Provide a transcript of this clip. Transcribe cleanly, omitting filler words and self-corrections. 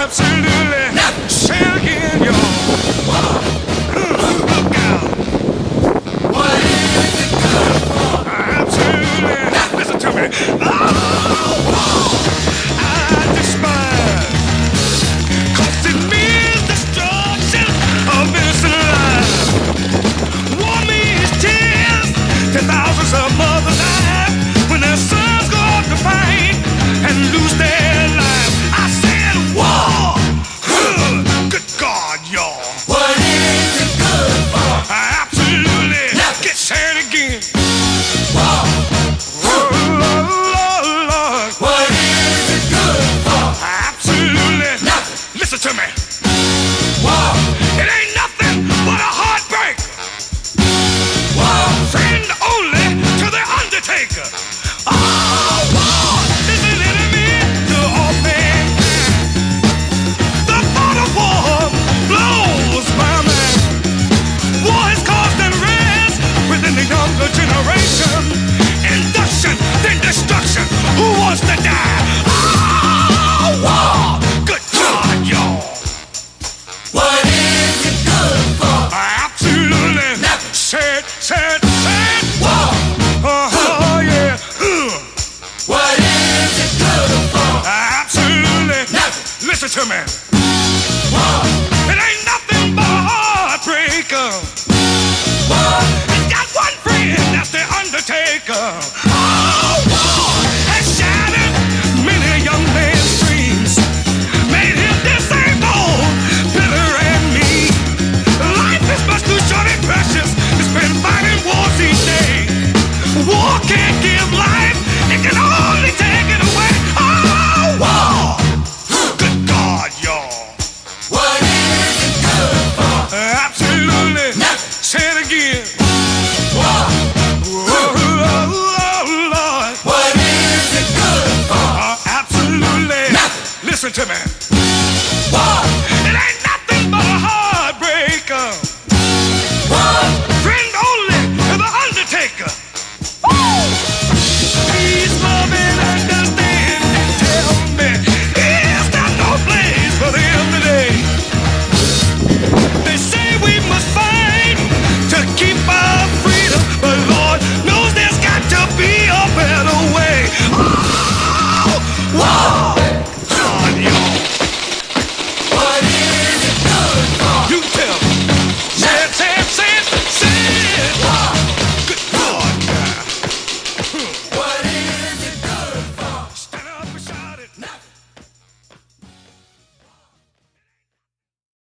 Absolutely. Say it again, y'all. Look out. What is it good for? Absolutely. Listen to me. I despise. 'Cause it means destruction of innocent lives. War means tears to thousands of mothers die when their sons go out to fight and lose their lives. I said war. Good God, y'all. What is it good for? Absolutely. Get sad again. War. Oh, Lord. What is it good for? Absolutely. Listen to me. War. It ain't nothing but a heartbreak. War. Friend only to the undertaker. Oh, war is an enemy to all mankind. The thought of war blows my mind. War has caused unrest within the younger generation. Induction, then destruction. Who wants to die? Oh, war. Good God, y'all. What is it good for? Absolutely. Sad. War. Oh, yeah. What is it good for? Absolutely. Listen to me. War. It ain't nothing but a heartbreaker. War. It's got one friend, that's the undertaker. Oh, war has shattered many a young man's dreams. Made him disabled, bitter and mean. Life is much too short and precious to spend fighting wars each day. War can't give life, it can only take it away. Oh, war! Good God, y'all. What is it good for? Absolutely. Say it again. War. Oh, Lord. What is it good for? Absolutely. Listen to me. War. It ain't nothing but a heartbreaker.